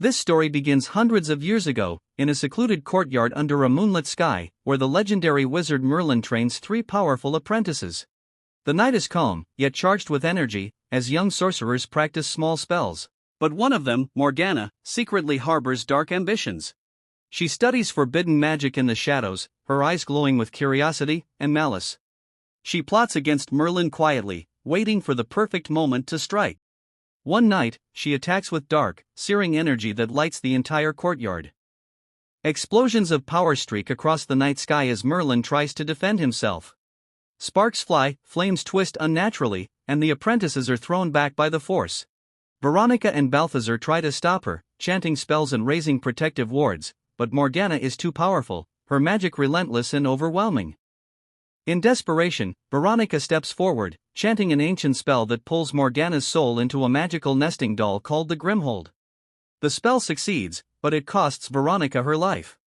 This story begins hundreds of years ago, in a secluded courtyard under a moonlit sky, where the legendary wizard Merlin trains three powerful apprentices. The night is calm, yet charged with energy, as young sorcerers practice small spells. But one of them, Morgana, secretly harbors dark ambitions. She studies forbidden magic in the shadows, her eyes glowing with curiosity and malice. She plots against Merlin quietly, waiting for the perfect moment to strike. One night, she attacks with dark, searing energy that lights the entire courtyard. Explosions of power streak across the night sky as Merlin tries to defend himself. Sparks fly, flames twist unnaturally, and the apprentices are thrown back by the force. Veronica and Balthazar try to stop her, chanting spells and raising protective wards, but Morgana is too powerful, her magic relentless and overwhelming. In desperation, Veronica steps forward, chanting an ancient spell that pulls Morgana's soul into a magical nesting doll called the Grimhold. The spell succeeds, but it costs Veronica her life.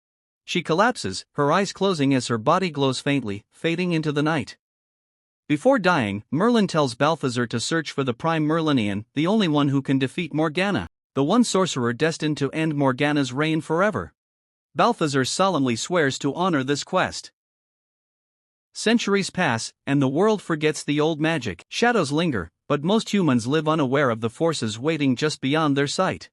She collapses, her eyes closing as her body glows faintly, fading into the night. Before dying, Merlin tells Balthazar to search for the Prime Merlinian, the only one who can defeat Morgana, the one sorcerer destined to end Morgana's reign forever. Balthazar solemnly swears to honor this quest. Centuries pass, and the world forgets the old magic. Shadows linger, but most humans live unaware of the forces waiting just beyond their sight.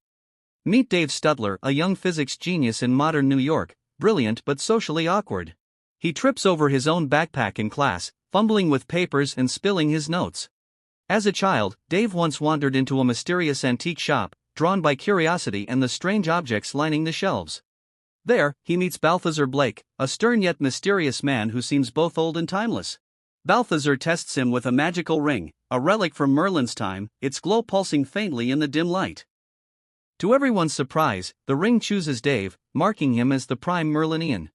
Meet Dave Studler, a young physics genius in modern New York, brilliant but socially awkward. He trips over his own backpack in class, fumbling with papers and spilling his notes. As a child, Dave once wandered into a mysterious antique shop, drawn by curiosity and the strange objects lining the shelves. There, he meets Balthazar Blake, a stern yet mysterious man who seems both old and timeless. Balthazar tests him with a magical ring, a relic from Merlin's time, its glow pulsing faintly in the dim light. To everyone's surprise, the ring chooses Dave, marking him as the Prime Merlinian.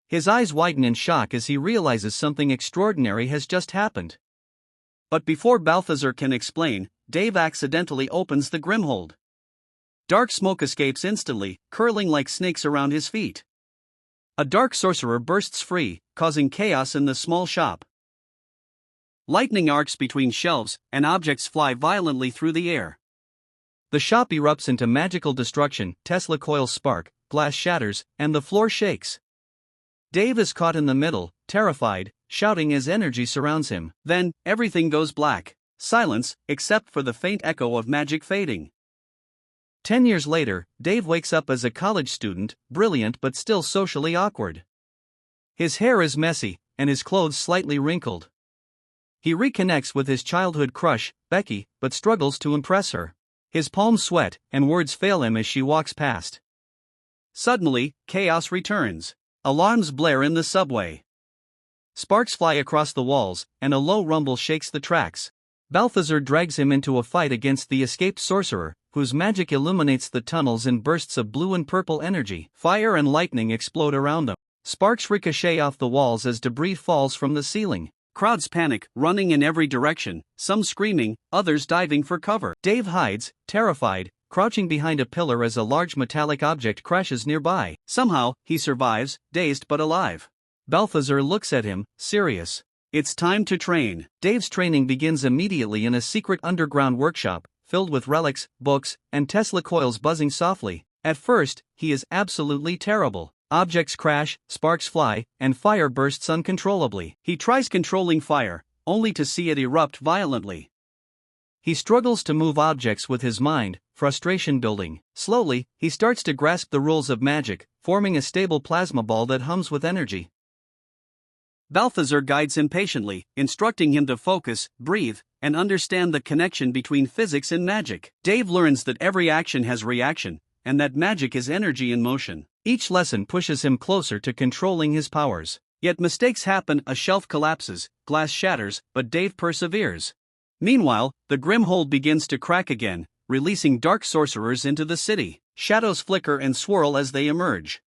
His eyes widen in shock as he realizes something extraordinary has just happened. But before Balthazar can explain, Dave accidentally opens the Grimhold. Dark smoke escapes instantly, curling like snakes around his feet. A dark sorcerer bursts free, causing chaos in the small shop. Lightning arcs between shelves, and objects fly violently through the air. The shop erupts into magical destruction, Tesla coils spark, glass shatters, and the floor shakes. Dave is caught in the middle, terrified, shouting as energy surrounds him. Then, everything goes black. Silence, except for the faint echo of magic fading. 10 years later, Dave wakes up as a college student, brilliant but still socially awkward. His hair is messy, and his clothes slightly wrinkled. He reconnects with his childhood crush, Becky, but struggles to impress her. His palms sweat, and words fail him as she walks past. Suddenly, chaos returns. Alarms blare in the subway. Sparks fly across the walls, and a low rumble shakes the tracks. Balthazar drags him into a fight against the escaped sorcerer, whose magic illuminates the tunnels in bursts of blue and purple energy. Fire and lightning explode around them. Sparks ricochet off the walls as debris falls from the ceiling. Crowds panic, running in every direction, some screaming, others diving for cover. Dave hides, terrified, crouching behind a pillar as a large metallic object crashes nearby. Somehow, he survives, dazed but alive. Balthazar looks at him, serious. It's time to train. Dave's training begins immediately in a secret underground workshop, filled with relics, books, and Tesla coils buzzing softly. At first, he is absolutely terrible. Objects crash, sparks fly, and fire bursts uncontrollably. He tries controlling fire, only to see it erupt violently. He struggles to move objects with his mind, frustration building. Slowly, he starts to grasp the rules of magic, forming a stable plasma ball that hums with energy. Balthazar guides him patiently, instructing him to focus, breathe, and understand the connection between physics and magic. Dave learns that every action has reaction, and that magic is energy in motion. Each lesson pushes him closer to controlling his powers. Yet mistakes happen, a shelf collapses, glass shatters, but Dave perseveres. Meanwhile, the Grimhold begins to crack again, releasing dark sorcerers into the city. Shadows flicker and swirl as they emerge.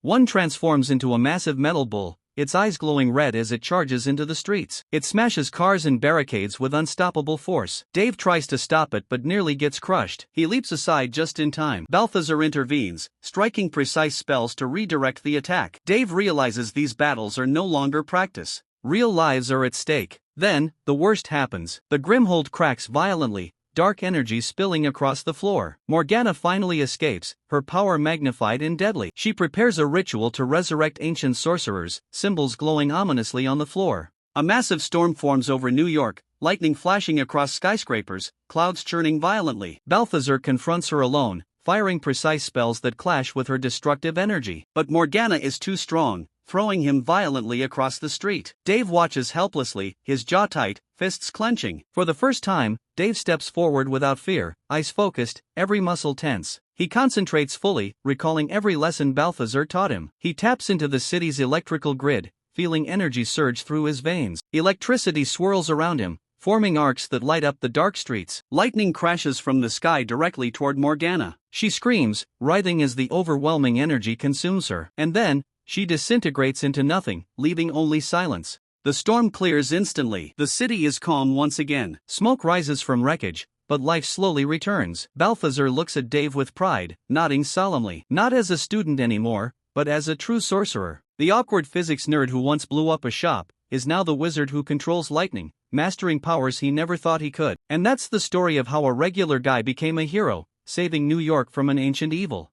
One transforms into a massive metal bull, its eyes glowing red as it charges into the streets. It smashes cars and barricades with unstoppable force. Dave tries to stop it but nearly gets crushed. He leaps aside just in time. Balthazar intervenes, striking precise spells to redirect the attack. Dave realizes these battles are no longer practice. Real lives are at stake. Then, the worst happens. The Grimhold cracks violently, dark energy spilling across the floor. Morgana finally escapes, her power magnified and deadly. She prepares a ritual to resurrect ancient sorcerers, symbols glowing ominously on the floor. A massive storm forms over New York, lightning flashing across skyscrapers, clouds churning violently. Balthazar confronts her alone, firing precise spells that clash with her destructive energy. But Morgana is too strong, throwing him violently across the street. Dave watches helplessly, his jaw tight, fists clenching. For the first time, Dave steps forward without fear, eyes focused, every muscle tense. He concentrates fully, recalling every lesson Balthazar taught him. He taps into the city's electrical grid, feeling energy surge through his veins. Electricity swirls around him, forming arcs that light up the dark streets. Lightning crashes from the sky directly toward Morgana. She screams, writhing as the overwhelming energy consumes her. And then, she disintegrates into nothing, leaving only silence. The storm clears instantly. The city is calm once again. Smoke rises from wreckage, but life slowly returns. Balthazar looks at Dave with pride, nodding solemnly. Not as a student anymore, but as a true sorcerer. The awkward physics nerd who once blew up a shop is now the wizard who controls lightning, mastering powers he never thought he could. And that's the story of how a regular guy became a hero, saving New York from an ancient evil.